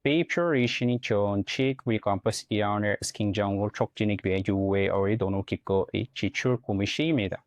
Preparation 좋은 우리 컴퍼스티언을 스킹정을 촉진하기 위해 유해의 돈을 기꺼이 지출금을 시입니다.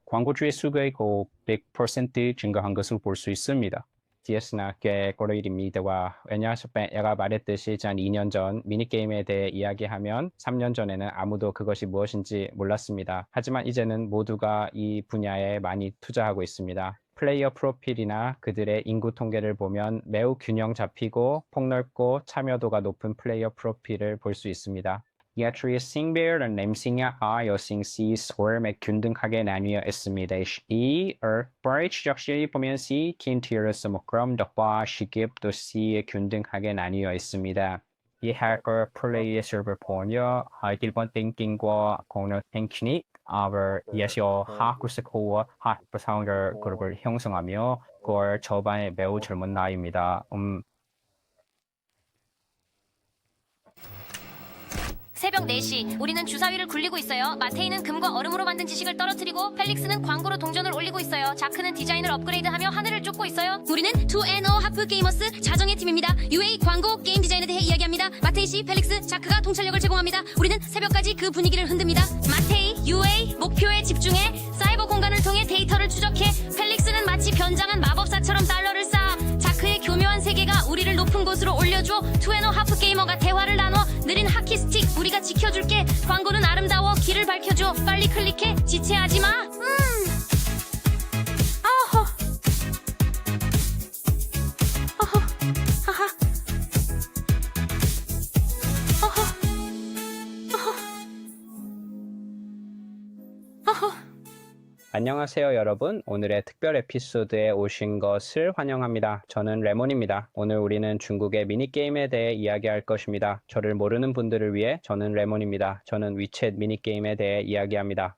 광고주의 수가 100% 증가한 것을 볼 수 있습니다. DS나 깨꼬리입니다와 왜냐 제가 말했듯이 한 2년 전 미니게임에 대해 이야기하면 3년 전에는 아무도 그것이 무엇인지 몰랐습니다. 하지만 이제는 모두가 이 분야에 많이 투자하고 있습니다. 플레이어 프로필이나 그들의 인구 통계를 보면 매우 균형 잡히고 폭넓고 참여도가 높은 플레이어 프로필을 볼 수 있습니다. 야트리의 싱베어는 냄새가 여싱시 소음에 균등하게 나뉘어 있습니다. 이 버리치 역시 보면 시 킨티어스 그럼 더과 시깁도 C에 균등하게 나뉘어 있습니다. 이 hacker 플레이의 서버 보며 일본 땡킹과 공유 땡킹이 예시어 하쿠스코와 하프사운드 그룹을 형성하며 그걸 저반에 매우 젊은 나이입니다. 새벽 4시 우리는 주사위를 굴리고 있어요. 마테이는 금과 얼음으로 만든 지식을 떨어뜨리고 펠릭스는 광고로 동전을 올리고 있어요. 자크는 디자인을 업그레이드하며 하늘을 쫓고 있어요. 우리는 2NO 하프 게이머스 자정의 팀입니다. UA 광고 게임 디자인에 대해 이야기합니다. 마테이 씨, 펠릭스, 자크가 통찰력을 제공합니다. 우리는 새벽까지 그 분위기를 흔듭니다. 마테이, UA 목표에 집중해 사이버 공간을 통해 데이터를 추적해 펠릭스는 마치 변장한 마법사처럼 달러를 쌓아 자크의 교묘한 세계가 우리를 높은 곳으로 올려줘 2NO 하프 게이머가 대화를 나눠 느린 하키 스틱 우리가 지켜줄게 광고는 아름다워 길을 밝혀줘 빨리 클릭해 지체하지 마 어허 어허 하하 어허 어허 어허 안녕하세요 여러분. 오늘의 특별 에피소드에 오신 것을 환영합니다. 저는 레몬입니다. 오늘 우리는 중국의 미니게임에 대해 이야기할 것입니다. 저를 모르는 분들을 위해 저는 레몬입니다. 저는 위챗 미니게임에 대해 이야기합니다.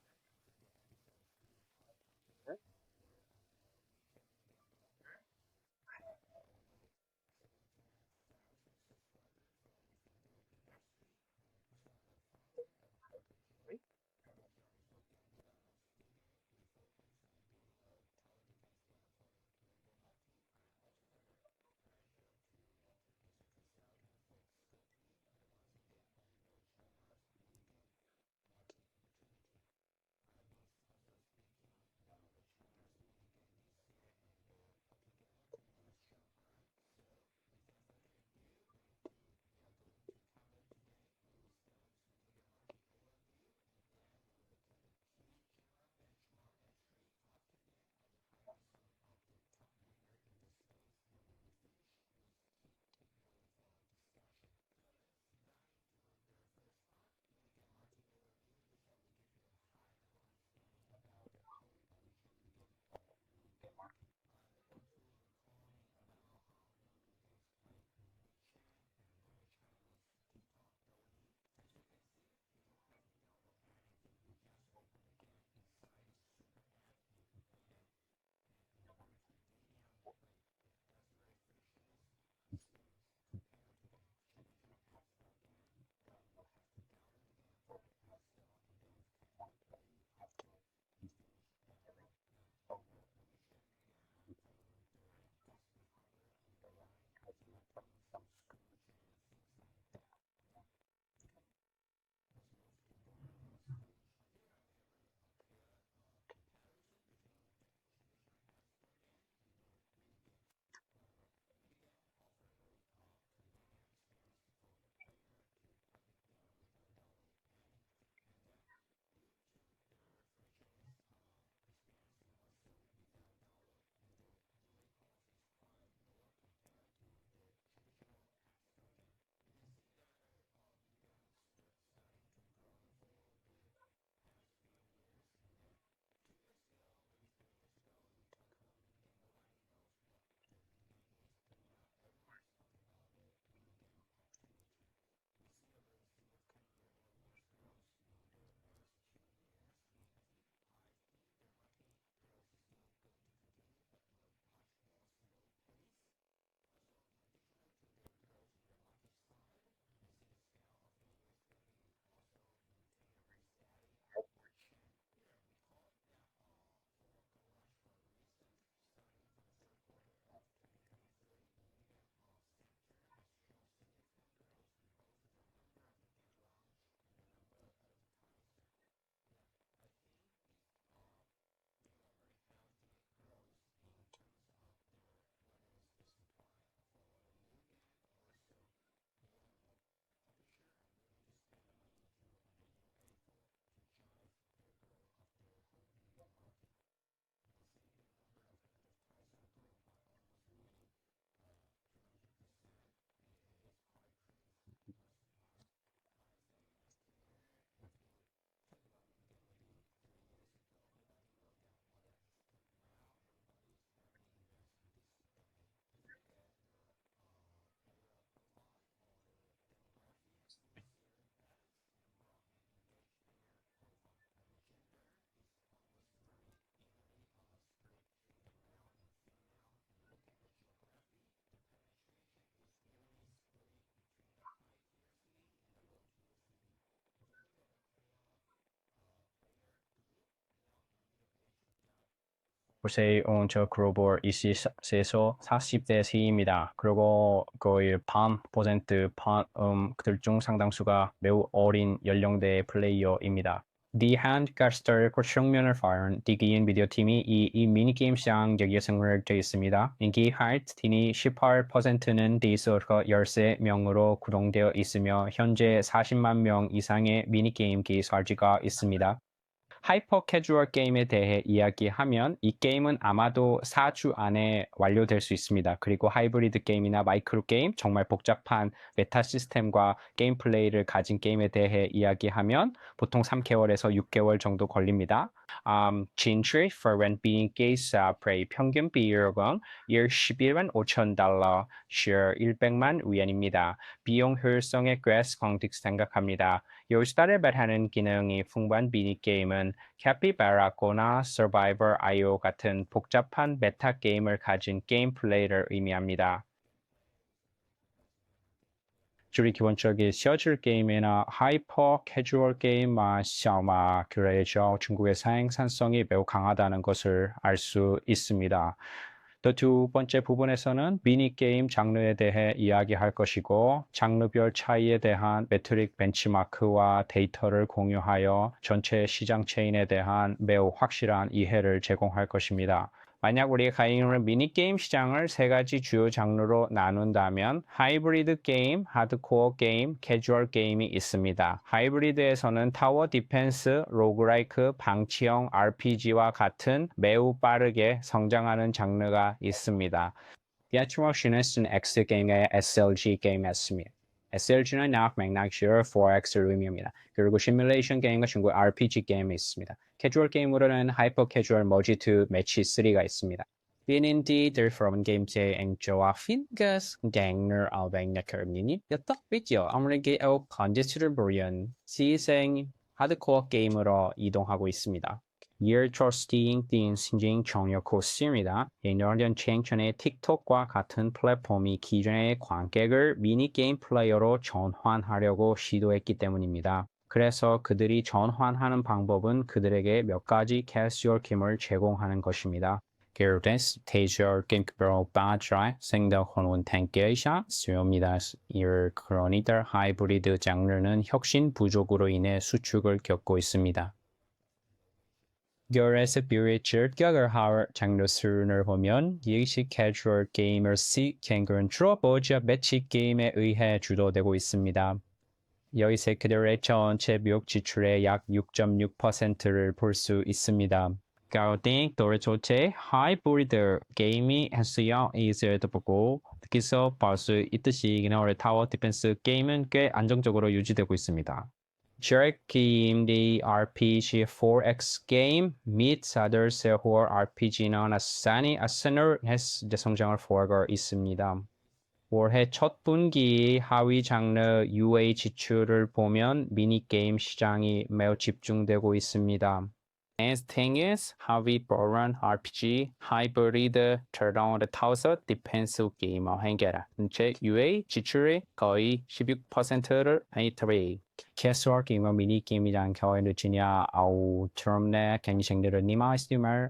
보세요. 저 글로벌 20세에서 40대 C입니다. 그리고 거의 반 퍼센트 그들 중 상당수가 매우 어린 연령대의 플레이어입니다. Die Handcaster 고정면을 파는 디기인 비디오팀이 이 미니게임 시장 여기에 성공되어 있습니다. 인기 하이트팀이 18%는 디서가 13명으로 구동되어 있으며 현재 40만 명 이상의 미니게임 기술자가 있습니다. 하이퍼 캐주얼 게임에 대해 이야기하면 이 게임은 아마도 4주 안에 완료될 수 있습니다. 그리고 하이브리드 게임이나 마이크로 게임, 정말 복잡한 메타 시스템과 게임 플레이를 가진 게임에 대해 이야기하면 보통 3개월에서 6개월 정도 걸립니다. 진출이 for when being case 프레이 평균 비용은 일 11만 5천 달러, 실 100만 위안입니다. 비용 효율성에 꽤 강득 생각합니다. 요스타를 발하는 기능이 풍부한 미니게임은 캐피바라코나 서바이벌 IO 같은 복잡한 메타 게임을 가진 게임 플레이를 의미합니다. 주로 기본적인 셔틀 게임이나 하이퍼 캐주얼 게임만 그래서 중국의 생산성이 매우 강하다는 것을 알 수 있습니다. 또 두 번째 부분에서는 미니게임 장르에 대해 이야기할 것이고 장르별 차이에 대한 매트릭 벤치마크와 데이터를 공유하여 전체 시장 체인에 대한 매우 확실한 이해를 제공할 것입니다. 만약 우리가 가지고 미니게임 시장을 세 가지 주요 장르로 나눈다면 하이브리드 게임, 하드코어 게임, 캐주얼 게임이 있습니다. 하이브리드에서는 타워 디펜스, 로그라이크, 방치형 RPG와 같은 매우 빠르게 성장하는 장르가 있습니다. Yatchwash는 X게임의 SLG 게임이었습니다. SLG는 맥락시어 4X를 의미합니다. 그리고 시뮬레이션 게임과 중국 RPG 게임이 있습니다. 캐주얼 게임으로는 하이퍼 캐주얼 머지2 매치 3가 있습니다. BND 들프롬 게임제 앵조와 핀거스 갱너 알뱅네커입니다. 여tak 비디오 아무래게 컨디스를 보연 시생 하드코어 게임으로 이동하고 있습니다. Year Trusting 딘 신진 정력 코스입니다. 예년 쟁천의 틱톡과 같은 플랫폼이 기존의 관객을 미니게임 플레이어로 전환하려고 시도했기 때문입니다. 그래서 그들이 전환하는 방법은 그들에게 몇 가지 캐주얼 게임을 제공하는 것입니다. Gerdes Tager Gamekeeper Badrai 생덕혼원 탱계이샤 수요입니다. 이를 크로니더 하이브리드 장르는 혁신 부족으로 인해 수축을 겪고 있습니다. 결에서 뷰리처 격을 장르 수준을 보면 예식 캐주얼 게이머 C 갱근 주로 보자 매치 게임에 의해 주도되고 있습니다. 여기서 그들의 전체 비용 지출의 약 6.6%를 볼 수 있습니다. 가우딩 도레조체 하이브리드 게임이 했어요. 이제도 보고 여기서 볼 수 있듯이 이너의 타워 디펜스 게임은 꽤 안정적으로 유지되고 있습니다. Cherokee the RPG 4X game meets other 세월 RPG는 아산이 아스널 성장을 보고 있습니다. 올해 첫 분기 하위 장르 UA 지출을 보면 미니게임 시장이 매우 집중되고 있습니다. Next thing is 하위 보란 RPG 하이브리드 turnaround 타워서 디펜스 게이머 행계라. 제 UA 지출의 거의 16%를 하이트리. 캐주얼 게이머 미니게임이란 겨울 늦으냐 아우 처음에 경쟁들을 니마이스티mer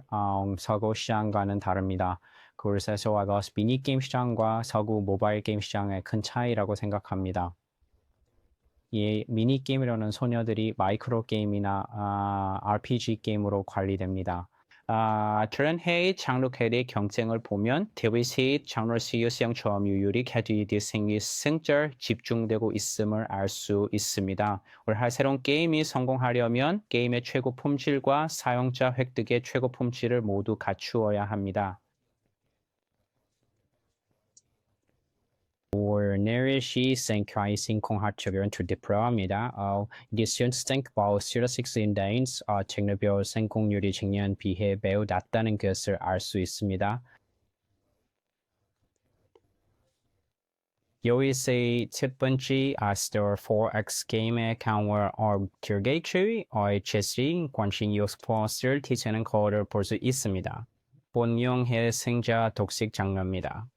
서구 시장과는 다릅니다. 그래서 아가스 미니게임 시장과 서구 모바일 게임 시장의 큰 차이라고 생각합니다. 이 미니게임이라는 소녀들이 마이크로 게임이나 RPG 게임으로 관리됩니다. 다른 해외 장르끼리 경쟁을 보면 대외 장르 수요성 점유율이 캐디디 생리 승절 집중되고 있음을 알 수 있습니다. 올해 새로운 게임이 성공하려면 게임의 최고 품질과 사용자 획득의 최고 품질을 모두 갖추어야 합니다. 내리시 생크라이싱 공학적인 투디프로입니다. 디션 생크바우 시라식스인다인스 tekno별 성공률이 작년 비해 매우 낮다는 것을 알 수 있습니다. 여기서 첫 번째 Store 4X 게임의 강화 결계추의 제시 관심 요소를 티치는 거를 볼 수 있습니다. 본명의 승자 독식 장르입니다.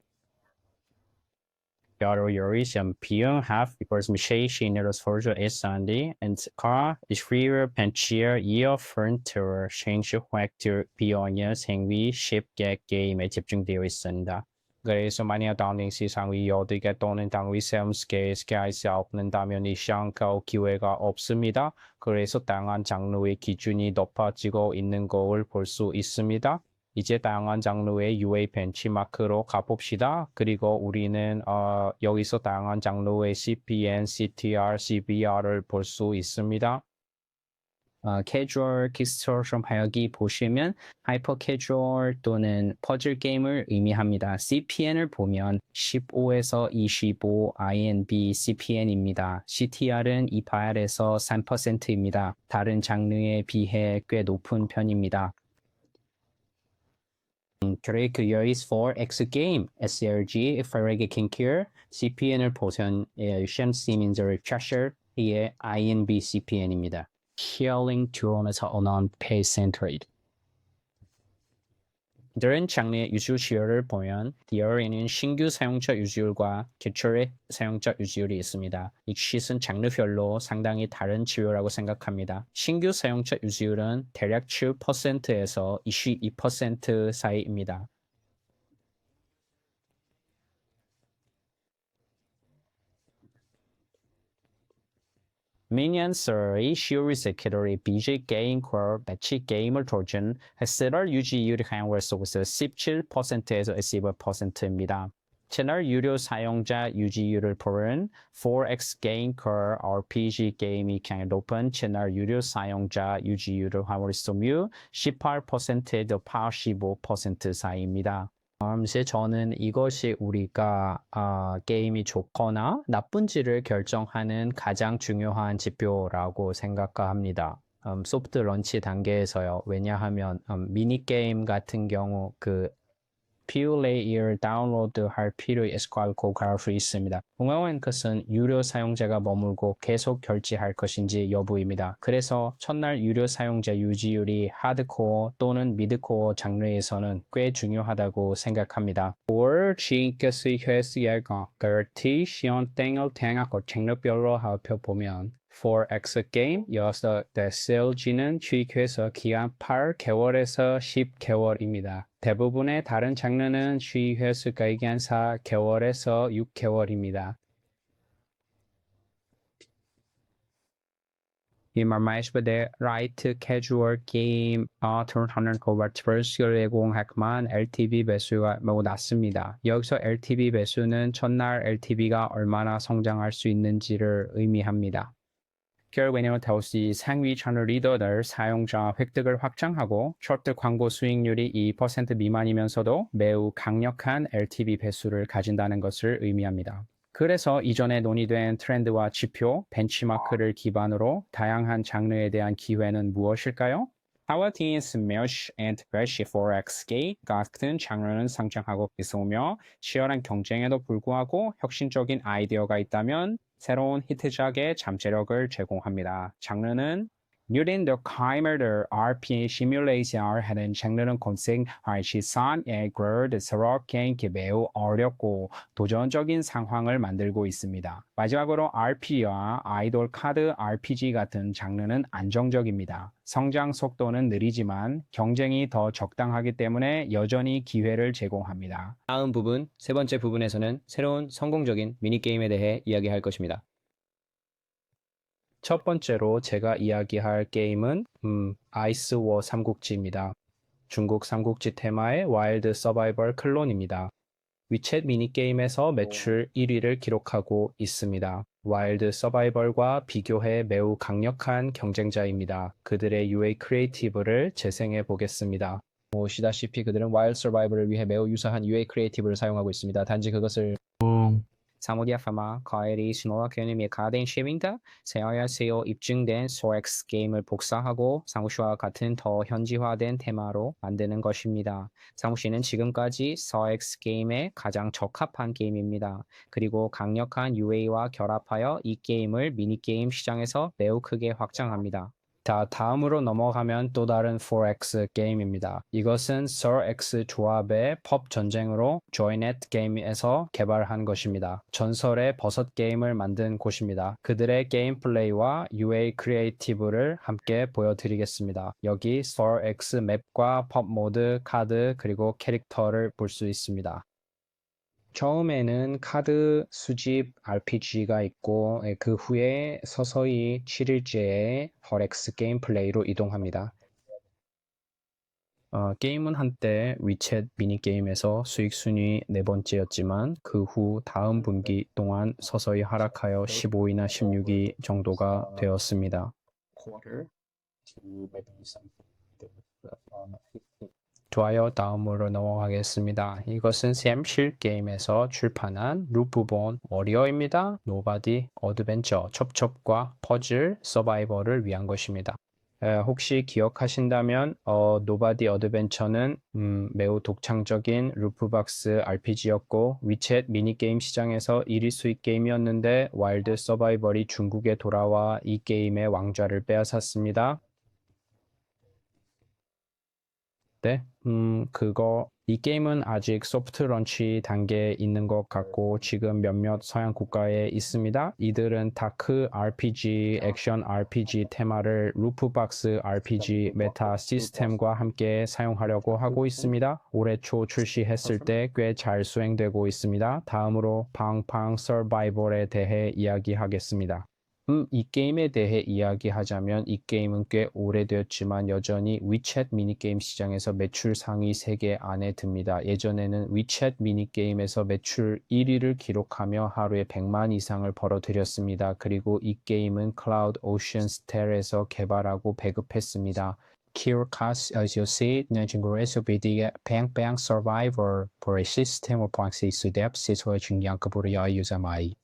여러 요리 좀 비용합 이버스미쉐이시너로 소주 에산디 엔스카 이스프리어 벤치어 이어 프런트어 셴슈 획트 비용의 생위 쉽게 게임에 집중되어 있습니다. 그래서 만약 당ning 시상이 어디게 또는 당위 샘스게 스카이스 없는다면 이 샹카오 기회가 없습니다. 그래서 다양한 장르의 기준이 높아지고 있는 것을 볼 수 있습니다. 이제 다양한 장르의 UA 벤치마크로 가봅시다. 그리고 우리는 여기서 다양한 장르의 CPN, CTR, CBR을 볼 수 있습니다. 캐주얼 킥스터션 하여기 보시면 하이퍼 캐주얼 또는 퍼즐 게임을 의미합니다. CPN을 보면 15에서 25 INB CPN입니다. CTR은 28에서 3%입니다. 다른 장르에 비해 꽤 높은 편입니다. 그리고 여기서 for X 게임, SRG, Farage Kinkir, CPN을 보면 셴시민저의 트래셔의 INB CPN입니다. Healing 드론에서 언어 페이센트 레이트. 다른 장르의 유지율을 보면 DR에는 신규 사용자 유지율과 기초의 사용자 유지율이 있습니다. 이 쉿은 장르별로 상당히 다른 지표라고 생각합니다. 신규 사용자 유지율은 대략 7%에서 22% 사이입니다. 미니언스의 시리즈 캐터리 BJ 게임 core 매치 게임을 도전 SLR 유지율이 하향을 속에서 17%에서 15%입니다. 채널 유료 사용자 유지율을 보면 4X 게임 core RPG 게임이 가장 높은 채널 유료 사용자 유지율을 하고 있으며 18%에서 85% 사이입니다. 이제 저는 이것이 우리가 게임이 좋거나 나쁜지를 결정하는 가장 중요한 지표라고 생각합니다. 소프트 런치 단계에서요. 왜냐하면 미니게임 같은 경우 그 퓨레이를 다운로드할 필요 있고 갈 수 있습니다. 중요한 것은 유료 사용자가 머물고 계속 결제할 것인지 여부입니다. 그래서 첫날 유료 사용자 유지율이 하드코어 또는 미드코어 장르에서는 꽤 중요하다고 생각합니다. 4G께서 회수예가 그렇티 시연 땡을 탱하고 장르별로 살펴보면 4X 게임 6SLG는 취획해서 기간 8개월에서 10개월입니다. 대부분의 다른 장르는 취획해서 기간 4개월에서 6개월입니다. 이 말씀에 라이트 캐주얼 게임 턴하는 컨버터블을 제공하지만 LTV 배수가 매우 낮습니다. 여기서 LTV 배수는 첫날 LTV가 얼마나 성장할 수 있는지를 의미합니다. 결국에는 더시 상위 채널 리더들 사용자 획득을 확장하고 쇼트 광고 수익률이 2% 미만이면서도 매우 강력한 LTV 배수를 가진다는 것을 의미합니다. 그래서 이전에 논의된 트렌드와 지표, 벤치마크를 기반으로 다양한 장르에 대한 기회는 무엇일까요? 하와티인스 메쉬 앤드 베시 4X 게임 같은 장르는 상장하고 있으며 치열한 경쟁에도 불구하고 혁신적인 아이디어가 있다면 새로운 히트작의 잠재력을 제공합니다. 장르는 Using the Chimer RPA 시뮬레이션을 하는 장르는 검색 시선의 그럴스럽게 매우 어렵고 도전적인 상황을 만들고 있습니다. 마지막으로 RP와 아이돌 카드 RPG 같은 장르는 안정적입니다. 성장 속도는 느리지만 경쟁이 더 적당하기 때문에 여전히 기회를 제공합니다. 다음 부분, 세 번째 부분에서는 새로운 성공적인 미니게임에 대해 이야기할 것입니다. 첫 번째로 제가 이야기할 게임은 아이스워 삼국지입니다. 중국 삼국지 테마의 와일드 서바이벌 클론입니다. 위챗 미니게임에서 매출 1위를 기록하고 있습니다. 와일드 서바이벌과 비교해 매우 강력한 경쟁자입니다. 그들의 UA 크리에이티브를 재생해 보겠습니다. 보시다시피 그들은 와일드 서바이벌을 위해 매우 유사한 UA 크리에이티브를 사용하고 있습니다. 단지 그것을 사무디아파마 과일이 신호와 개념이 가된 시민다 세어야세요 입증된 4X 게임을 복사하고 사무시와 같은 더 현지화된 테마로 만드는 것입니다. 사무시는 지금까지 4X 게임에 가장 적합한 게임입니다. 그리고 강력한 UA와 결합하여 이 게임을 미니게임 시장에서 매우 크게 확장합니다. 자, 다음으로 넘어가면 또 다른 4X 게임입니다. 이것은 Sir X 조합의 펍 전쟁으로 조이넷 게임에서 개발한 것입니다. 전설의 버섯 게임을 만든 곳입니다. 그들의 게임 플레이와 UA 크리에이티브를 함께 보여드리겠습니다. 여기 Sir X 맵과 펍 모드, 카드, 그리고 캐릭터를 볼 수 있습니다. 처음에는 카드 수집 RPG가 있고 그 후에 서서히 7일째의 퍼렉스 게임 플레이로 이동합니다. 게임은 한때 위챗 미니게임에서 수익 순위 4번째였지만 그 후 다음 분기 동안 서서히 하락하여 15위나 16위 정도가 되었습니다. 좋아요. 다음으로 넘어가겠습니다. 이것은 샘실 게임에서 출판한 루프본 워리어입니다. 노바디 어드벤처 첩첩과 퍼즐 서바이벌을 위한 것입니다. 혹시 기억하신다면 노바디 어드벤처는 매우 독창적인 루프박스 RPG였고 위챗 미니게임 시장에서 1위 수익 게임이었는데 와일드 서바이벌이 중국에 돌아와 이 게임의 왕좌를 빼앗았습니다. 네, 이 게임은 아직 소프트 런치 단계에 있는 것 같고 지금 몇몇 서양 국가에 있습니다. 이들은 다크 RPG, 액션 RPG 테마를 루프박스 RPG 메타 시스템과 함께 사용하려고 하고 있습니다. 올해 초 출시했을 때 꽤 잘 수행되고 있습니다. 다음으로 팡팡 서바이벌에 대해 이야기하겠습니다. 이 게임에 대해 이야기하자면 이 게임은 꽤 오래되었지만 여전히 위챗 미니게임 시장에서 매출 상위 3개 안에 듭니다. 예전에는 위챗 미니게임에서 매출 1위를 기록하며 하루에 100만 이상을 벌어들였습니다. 그리고 이 게임은 클라우드 오션 스텔에서 개발하고 배급했습니다. Kirkas, as you see, Nigeria BD Bang Bang Survivor por el sistema proxy 수렵 시소의 중량급으로 여유자마이.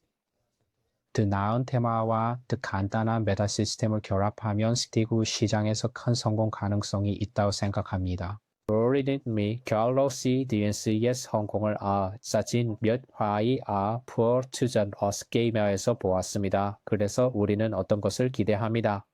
더 나은 테마와 더 간단한 메타 시스템을 결합하면 스티브 시장에서 큰 성공 가능성이 있다고 생각합니다. Algorithm 갤럭시 DNCS 홍콩을 사진 몇 화의 푸어 투전 어스 게이머에서 보았습니다. 그래서 우리는 어떤 것을 기대합니다.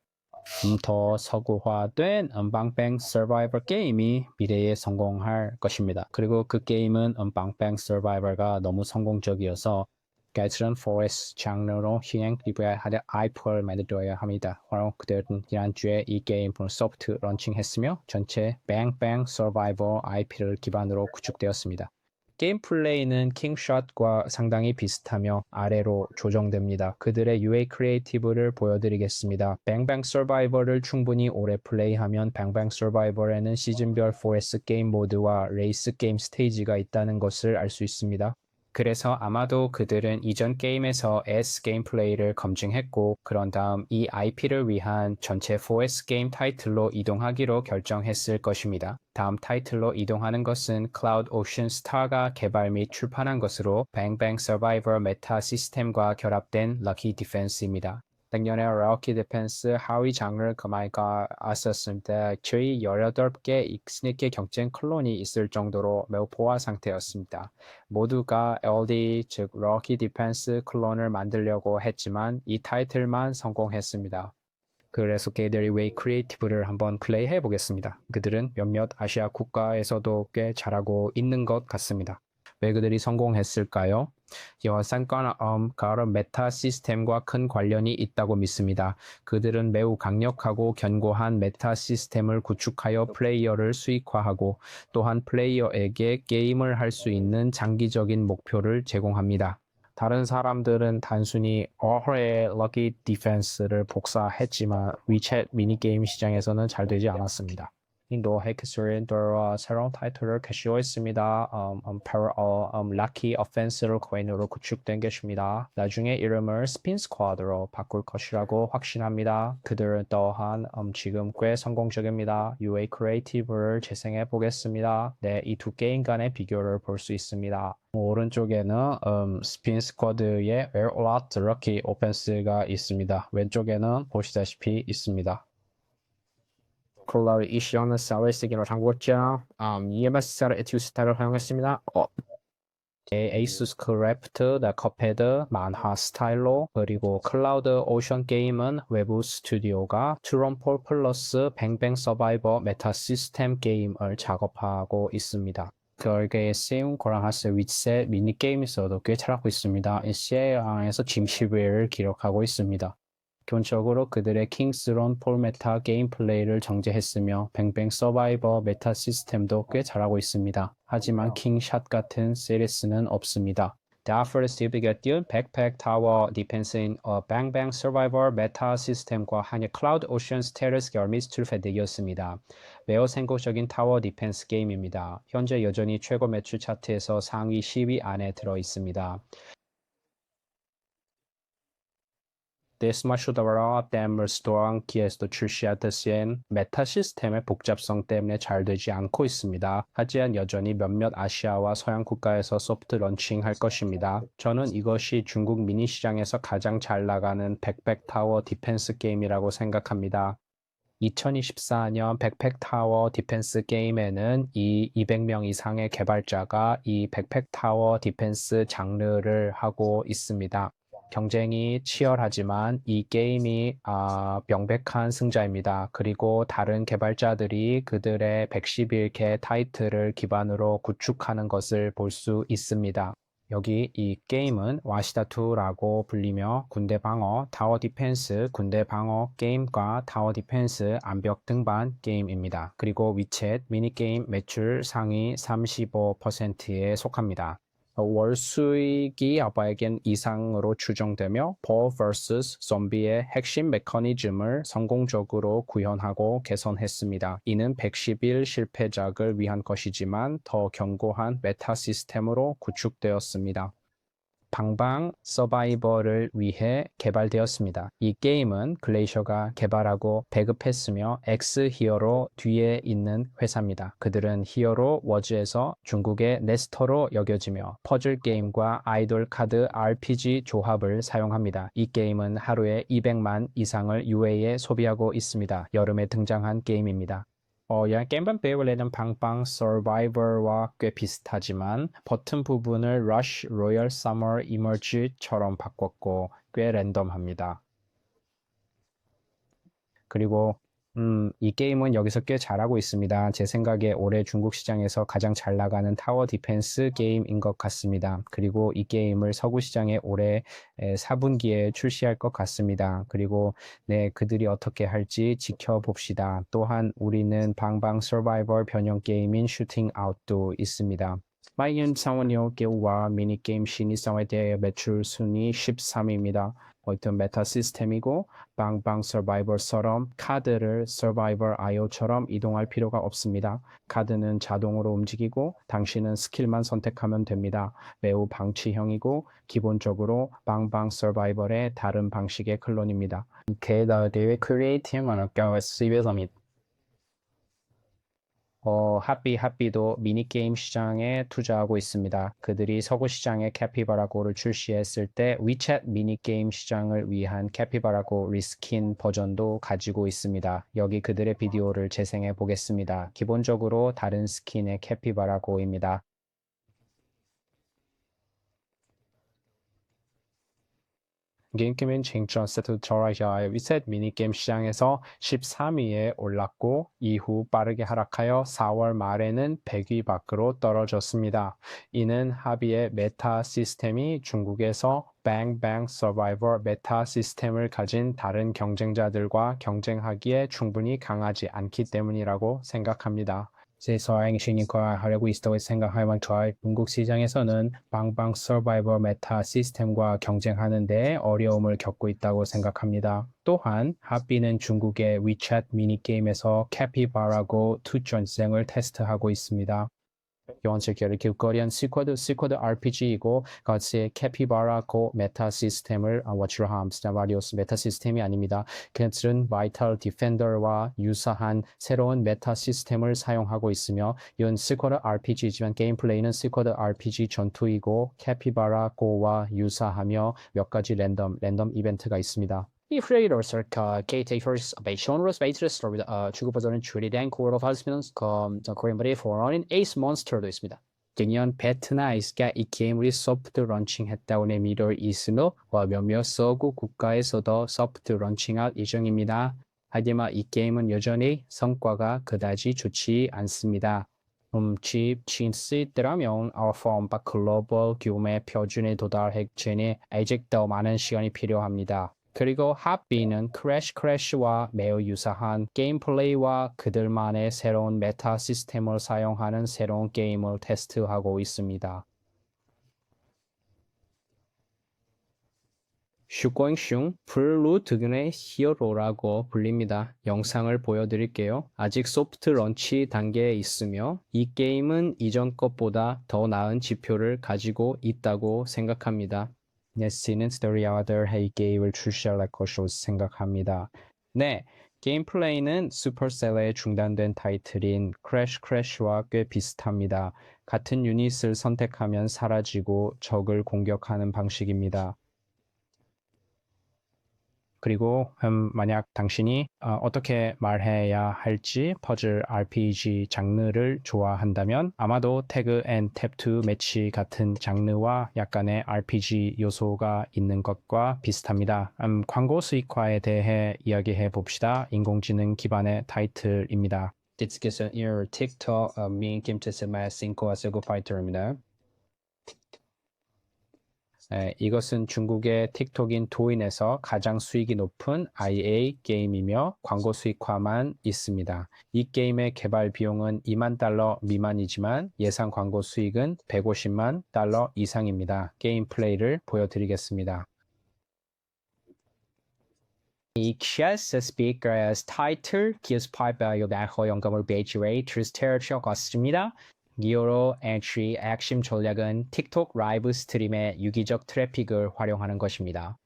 더 서구화된 은방뱅 서바이벌 게임이 미래에 성공할 것입니다. 그리고 그 게임은 은방뱅 서바이벌가 너무 성공적이어서 Gathering Forest 장르로 희행 리뷰하여 아이폴을 만들어야 합니다. 바로 그들은 지난주에 이 게임을 소프트 런칭했으며 전체 뱅뱅 서바이벌 IP를 기반으로 구축되었습니다. 게임 플레이는 킹샷과 상당히 비슷하며 아래로 조정됩니다. 그들의 UA 크리에이티브를 보여드리겠습니다. 뱅뱅 서바이벌을 충분히 오래 플레이하면 뱅뱅 서바이벌에는 시즌별 포레스 게임 모드와 레이스 게임 스테이지가 있다는 것을 알 수 있습니다. 그래서 아마도 그들은 이전 게임에서 S 게임 플레이를 검증했고 그런 다음 이 IP를 위한 전체 4S 게임 타이틀로 이동하기로 결정했을 것입니다. 다음 타이틀로 이동하는 것은 클라우드 오션 스타가 개발 및 출판한 것으로 뱅뱅 서바이벌 메타 시스템과 결합된 럭키 디펜스입니다. 작년에 럭키 디펜스 하위 장르 그마이가 왔었을 때 저희 18개 익스닉의 경쟁 클론이 있을 정도로 매우 포화 상태였습니다. 모두가 LD 즉 럭키 디펜스 클론을 만들려고 했지만 이 타이틀만 성공했습니다. 그래서 그들이 웨이 크리에이티브를 한번 플레이해 보겠습니다. 그들은 몇몇 아시아 국가에서도 꽤 잘하고 있는 것 같습니다. 왜 그들이 성공했을까요? 이와 상관없이 메타 시스템과 큰 관련이 있다고 믿습니다. 그들은 매우 강력하고 견고한 메타 시스템을 구축하여 플레이어를 수익화하고 또한 플레이어에게 게임을 할 수 있는 장기적인 목표를 제공합니다. 다른 사람들은 단순히 어허의 럭키 디펜스를 복사했지만 위챗 미니게임 시장에서는 잘 되지 않았습니다. 인도 해커스린더와 새로운 타이틀을 캐시했습니다. 락키 어펜스를 코인으로 구축된 것입니다. 나중에 이름을 스핀 스쿼드로 바꿀 것이라고 확신합니다. 그들은 또한 지금 꽤 성공적입니다. UA 크리에이티브를 재생해 보겠습니다. 네, 이 두 게임 간의 비교를 볼 수 있습니다. 오른쪽에는 스핀 스쿼드의 에어라트 럭키 오펜스가 있습니다. 왼쪽에는 보시다시피 있습니다. 콜라를 이시하는 사회세계로 한국자 EMS 스타일 에튜 스타일을 사용했습니다. 에이수스 크래프트, 컵헤드, 만화 스타일로, 그리고 클라우드 오션 게임은 외부 스튜디오가 트럼폴 플러스 뱅뱅 서바이버 메타 시스템 게임을 작업하고 있습니다. 결계의 세움 고랑하스 윗셋 미니게임에서도 꽤 잘하고 있습니다. 시에에서 짐 11을 기록하고 있습니다. 기본적으로 그들의 킹스론 폴 메타 게임 플레이를 정제했으며 뱅뱅 서바이버 메타 시스템도 꽤 잘하고 있습니다. 하지만 킹샷 같은 시리스는 없습니다. 다프를 스티브가 띄운 백팩 타워 디펜스인 뱅뱅 서바이버 메타 시스템과 한일 클라우드 오션 스테러스 결 미스툴 패드였습니다. 매우 생각적인 타워 디펜스 게임입니다. 현재 여전히 최고 매출 차트에서 상위 10위 안에 들어 있습니다. 스마슈더라 댐을 스토어기에서도 출시하듯이 메타 시스템의 복잡성 때문에 잘 되지 않고 있습니다. 하지만 여전히 몇몇 아시아와 서양 국가에서 소프트 런칭할 것입니다. 저는 이것이 중국 미니 시장에서 가장 잘 나가는 백팩 타워 디펜스 게임이라고 생각합니다. 2024년 백팩 타워 디펜스 게임에는 이 200명 이상의 개발자가 이 백팩 타워 디펜스 장르를 하고 있습니다. 경쟁이 치열하지만 이 게임이 명백한 승자입니다. 그리고 다른 개발자들이 그들의 111개 타이틀을 기반으로 구축하는 것을 볼 수 있습니다. 여기 이 게임은 와시다2라고 불리며 군대 방어, 타워 디펜스, 군대 방어 게임과 타워 디펜스 암벽 등반 게임입니다. 그리고 위챗 미니게임 매출 상위 35%에 속합니다. 월 수익이 100엔 이상으로 추정되며 버 vs 좀비의 핵심 메커니즘을 성공적으로 구현하고 개선했습니다. 이는 111 실패작을 위한 것이지만 더 견고한 메타 시스템으로 구축되었습니다. 방방 서바이벌을 위해 개발되었습니다. 이 게임은 글레이셔가 개발하고 배급했으며 엑스 히어로 뒤에 있는 회사입니다. 그들은 히어로 워즈에서 중국의 네스터로 여겨지며 퍼즐 게임과 아이돌 카드 RPG 조합을 사용합니다. 이 게임은 하루에 200만 이상을 UA에 소비하고 있습니다. 여름에 등장한 게임입니다. 게임판 배우려는 방방 서바이벌과 꽤 비슷하지만 버튼 부분을 Rush, Royal Summer Emerge처럼 바꿨고 꽤 랜덤합니다. 그리고 이 게임은 여기서 꽤 잘하고 있습니다. 제 생각에 올해 중국 시장에서 가장 잘 나가는 타워 디펜스 게임인 것 같습니다. 그리고 이 게임을 서구 시장에 올해 4분기에 출시할 것 같습니다. 그리고 그들이 어떻게 할지 지켜봅시다. 또한 우리는 방방 서바이벌 변형 게임인 슈팅 아웃도 있습니다. 마이언 상원요 게임과 미니게임 신입사에 대해 매출 순위 13위입니다. 어떤 메타 시스템이고 방방 서바이벌처럼 카드를 서바이벌 IO처럼 이동할 필요가 없습니다. 카드는 자동으로 움직이고 당신은 스킬만 선택하면 됩니다. 매우 방치형이고 기본적으로 방방 서바이벌의 다른 방식의 클론입니다. 대회 크리에이티브만 CB에서입니다. 하삐도 미니게임 시장에 투자하고 있습니다. 그들이 서구 시장에 캐피바라고를 출시했을 때 위챗 미니게임 시장을 위한 캐피바라고 리스킨 버전도 가지고 있습니다. 여기 그들의 비디오를 재생해 보겠습니다. 기본적으로 다른 스킨의 캐피바라고입니다. 게임게임은 쟁점 세트 저라샤의 위셋 미니게임 시장에서 13위에 올랐고 이후 빠르게 하락하여 4월 말에는 100위 밖으로 떨어졌습니다. 이는 합의의 메타 시스템이 중국에서 뱅뱅 서바이벌 메타 시스템을 가진 다른 경쟁자들과 경쟁하기에 충분히 강하지 않기 때문이라고 생각합니다. 제 서양신인과 하려고 있다고 생각하면 저희 중국 시장에서는 방방 서바이벌 메타 시스템과 경쟁하는 데 어려움을 겪고 있다고 생각합니다. 또한 하비는 중국의 위챗 미니게임에서 캐피바라고 투전생을 테스트하고 있습니다. 연체결의 길거리한 스쿼드 RPG이고 같이 캐피바라고 메타 시스템을 워치로함 스타바리오스 메타 시스템이 아닙니다. 그들은 바이탈 디펜더와 유사한 새로운 메타 시스템을 사용하고 있으며 이건 스쿼드 RPG지만 게임 플레이는 스쿼드 RPG 전투이고 캐피바라고와 유사하며 몇 가지 랜덤 이벤트가 있습니다. 이 플레이를 circa KT1st bei genres weitere 중국 버전은 줄이된 코어로 발표는 코리안 버리 포런인 에이스 몬스터도 있습니다. dengan 베트나이스가 이 게임을 소프트 런칭했다고 미들 있으며 몇몇 서구 국가에서도 소프트 런칭할 예정입니다. 하지만 이 게임은 여전히 성과가 그다지 좋지 않습니다. 집 진시더라면 알파음바 글로벌 규모의 표준에 도달했으니 아직 더 많은 시간이 필요합니다. 그리고 합비는 크래쉬와 매우 유사한 게임 플레이와 그들만의 새로운 메타 시스템을 사용하는 새로운 게임을 테스트하고 있습니다. 슈공슝 블루드근의 히어로라고 불립니다. 영상을 보여드릴게요. 아직 소프트 런치 단계에 있으며 이 게임은 이전 것보다 더 나은 지표를 가지고 있다고 생각합니다. 네시는 스토리아들 이 게임을 출시할 것으로 생각합니다. 네, 게임 플레이는 슈퍼셀의 중단된 타이틀인 크래쉬와 꽤 비슷합니다. 같은 유닛을 선택하면 사라지고 적을 공격하는 방식입니다. 그리고 만약 당신이 어떻게 말해야 할지 퍼즐 RPG 장르를 좋아한다면 아마도 태그 앤 탭2 매치 같은 장르와 약간의 RPG 요소가 있는 것과 비슷합니다. 광고 수익화에 대해 이야기해 봅시다. 인공지능 기반의 타이틀입니다. 디스켓은 이 틱톡 민 김치스마의 싱코와 세고 파이터입니다. 이것은 중국의 틱톡인 도인에서 가장 수익이 높은 IA 게임이며 광고 수익화만 있습니다. 이 게임의 개발 비용은 $20,000 미만이지만 예상 광고 수익은 $150만 이상입니다. 게임 플레이를 보여드리겠습니다. 이 CS 스피커의 타이틀 기습파이바이오 허용감을 베이지웨이 트리스테어치어 같습니다. 기어로 엔트리 핵심 전략은 틱톡 라이브 스트림의 유기적 트래픽을 활용하는 것입니다.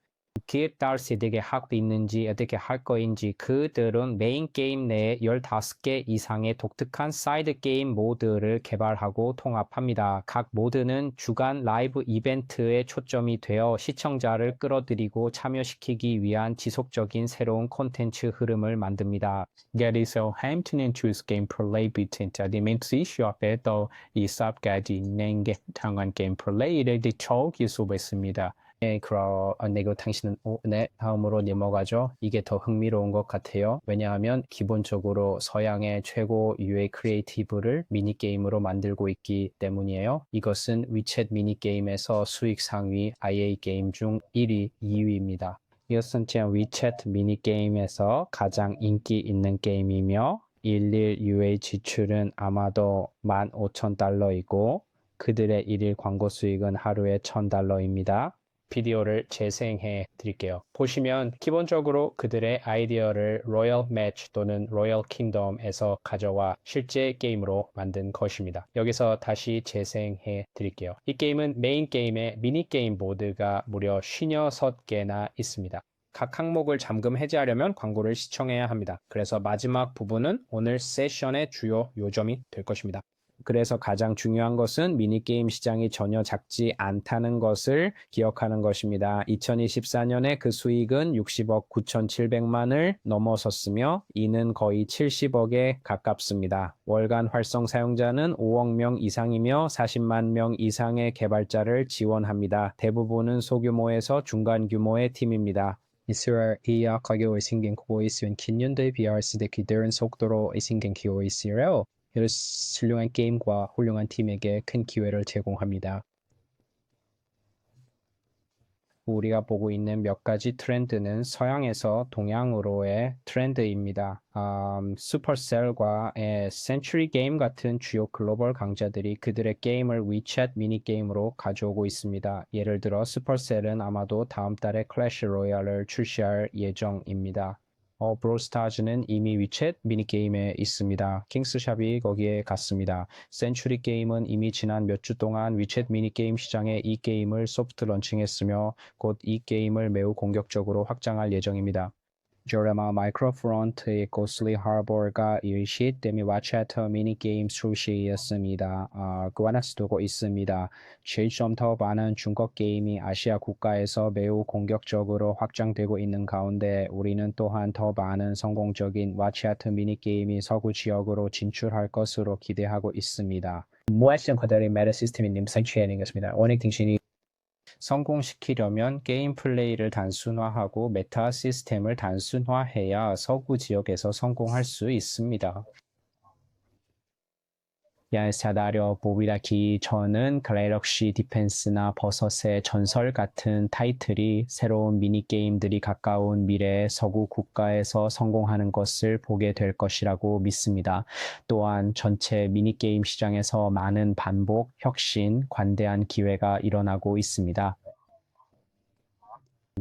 그에 따라 세대에 하고 있는지 어떻게 할 거인지 그들은 메인 게임 내에 15개 이상의 독특한 사이드 게임 모드를 개발하고 통합합니다. 각 모드는 주간 라이브 이벤트에 초점이 되어 시청자를 끌어들이고 참여시키기 위한 지속적인 새로운 콘텐츠 흐름을 만듭니다. 그래서 햄튼은 주스 게임 플레이 비트인자 디멘시 쇼업에도 이 삽까지 냉게 당한 게임 플레이를 뒤쪽에 수업했습니다. 그리고 당신은 네, 다음으로 넘어가죠. 이게 더 흥미로운 것 같아요. 왜냐하면 기본적으로 서양의 최고 유의 크리에이티브를 미니게임으로 만들고 있기 때문이에요. 이것은 위챗 미니게임에서 수익 상위 IA 게임 중 1위, 2위입니다. 이것은 제 위챗 미니게임에서 가장 인기 있는 게임이며 일일 UA 지출은 아마도 $15,000이고 그들의 일일 광고 수익은 하루에 $1,000입니다. 비디오를 재생해 드릴게요. 보시면 기본적으로 그들의 아이디어를 로열 매치 또는 로열 킹덤에서 가져와 실제 게임으로 만든 것입니다. 여기서 다시 재생해 드릴게요. 이 게임은 메인 게임에 미니게임 모드가 무려 56개나 있습니다. 각 항목을 잠금 해제하려면 광고를 시청해야 합니다. 그래서 마지막 부분은 오늘 세션의 주요 요점이 될 것입니다. 그래서 가장 중요한 것은 미니게임 시장이 전혀 작지 않다는 것을 기억하는 것입니다. 2024년에 그 수익은 60억 9,700만을 넘어섰으며 이는 거의 70억에 가깝습니다. 월간 활성 사용자는 5억 명 이상이며 40만 명 이상의 개발자를 지원합니다. 대부분은 소규모에서 중간 규모의 팀입니다. 이스라엘 가격을 생긴고 있으면 긴년도에 비했을 때 기다린 속도로 생긴고 있으려 훌륭한 게임과 훌륭한 팀에게 큰 기회를 제공합니다. 우리가 보고 있는 몇 가지 트렌드는 서양에서 동양으로의 트렌드입니다. 슈퍼셀과 센츄리 게임 같은 주요 글로벌 강자들이 그들의 게임을 위챗 미니게임으로 가져오고 있습니다. 예를 들어 슈퍼셀은 아마도 다음 달에 클래시 로얄을 출시할 예정입니다. 브롤스타즈는 이미 위챗 미니게임에 있습니다. 킹스샵이 거기에 갔습니다. 센츄리 게임은 이미 지난 몇 주 동안 위챗 미니게임 시장에 이 게임을 소프트 런칭했으며 곧 이 게임을 매우 공격적으로 확장할 예정입니다. 저렴한 마이크로프론트의 고슬리 하버가 일시 때문에 와차터 미니게임 출시했습니다. 그와나스두고 있습니다. 7점 더 많은 중국 게임이 아시아 국가에서 매우 공격적으로 확장되고 있는 가운데 우리는 또한 더 많은 성공적인 와차터 미니게임이 서구 지역으로 진출할 것으로 기대하고 있습니다. 무할성 과다의 메타 시스템이 설치하는 것입니다. 원액 등신이 성공시키려면 게임 플레이를 단순화하고 메타 시스템을 단순화해야 서구 지역에서 성공할 수 있습니다. 야사다려 보비라기 저는 갤럭시 디펜스나 버섯의 전설 같은 타이틀이 새로운 미니게임들이 가까운 미래에 서구 국가에서 성공하는 것을 보게 될 것이라고 믿습니다. 또한 전체 미니게임 시장에서 많은 반복, 혁신, 관대한 기회가 일어나고 있습니다.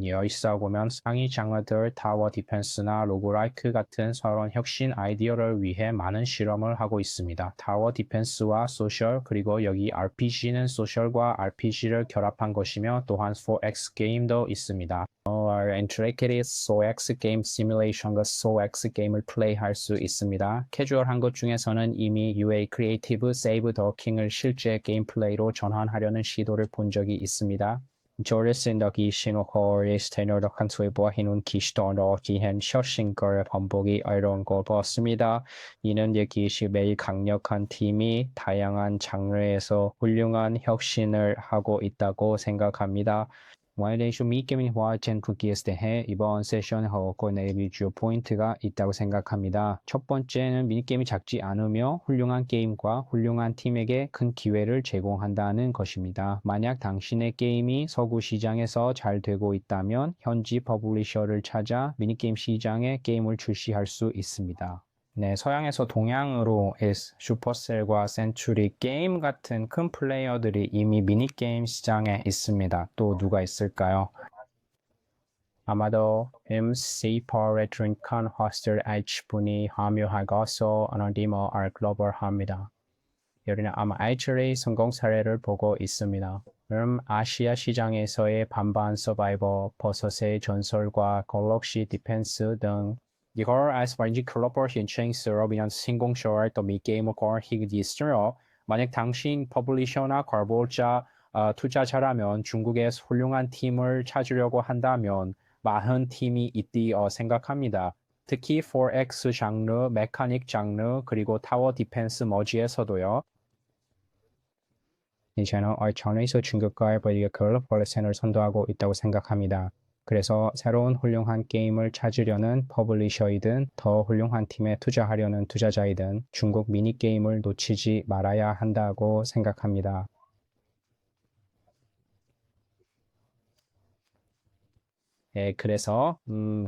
여기서 보면 상위 장르들 타워 디펜스나 로그라이크 같은 새로운 혁신 아이디어를 위해 많은 실험을 하고 있습니다. 타워 디펜스와 소셜 그리고 여기 RPG는 소셜과 RPG를 결합한 것이며 또한 4X 게임도 있습니다. 인터랙티브 SOX 게임 시뮬레이션과 SOX 게임을 플레이할 수 있습니다. 캐주얼한 것 중에서는 이미 UA 크리에이티브 세이브 더 킹을 실제 게임 플레이로 전환하려는 시도를 본 적이 있습니다. 조르신덕이 신호코의 스테너덕 한수에보아 해놓은 기시도너 기한 셔싱걸 반복이 어려운 걸 봤습니다. 이는 예기시 매일 강력한 팀이 다양한 장르에서 훌륭한 혁신을 하고 있다고 생각합니다. 와이레이쇼 미게임화 젠쿠기에 대해 이번 세션 하고 내비 주요 포인트가 있다고 생각합니다. 첫 번째는 미니게임이 작지 않으며 훌륭한 게임과 훌륭한 팀에게 큰 기회를 제공한다는 것입니다. 만약 당신의 게임이 서구 시장에서 잘 되고 있다면 현지 퍼블리셔를 찾아 미니게임 시장에 게임을 출시할 수 있습니다. 네, 서양에서 동양으로 슈퍼셀과 센츄리 게임 같은 큰 플레이어들이 이미 미니게임 시장에 있습니다. 또 누가 있을까요? 아마도 MC 레트링컨 호스트 H분이 함유하고서 어느디머 글로벌합니다. 여기는 아마 H의 성공 사례를 보고 있습니다. 아시아 시장에서의 반반 서바이버, 버섯의 전설과 갤럭시 디펜스 등 이걸 알스바인지 글로벌 현장에서 그냥 성공쇼를 또 미게임을 하기 있으며 만약 당신 퍼블리셔나 거래자 투자자라면 중국에 훌륭한 팀을 찾으려고 한다면 많은 팀이 있다고 생각합니다. 특히 4X 장르, 메카닉 장르, 그리고 타워 디펜스 머지에서도요. 저는 얼천에서 중국과의 글로벌 씬을 선도하고 있다고 생각합니다. 그래서 새로운 훌륭한 게임을 찾으려는 퍼블리셔이든 더 훌륭한 팀에 투자하려는 투자자이든 중국 미니게임을 놓치지 말아야 한다고 생각합니다. 네, 그래서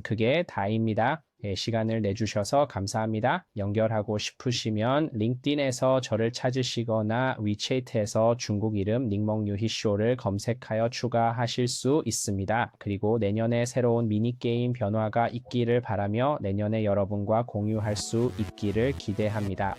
그게 다입니다. 네, 시간을 내주셔서 감사합니다. 연결하고 싶으시면 링크드인에서 저를 찾으시거나 위챗에서 중국 이름 닉몽유희쇼를 검색하여 추가하실 수 있습니다. 그리고 내년에 새로운 미니게임 변화가 있기를 바라며 내년에 여러분과 공유할 수 있기를 기대합니다.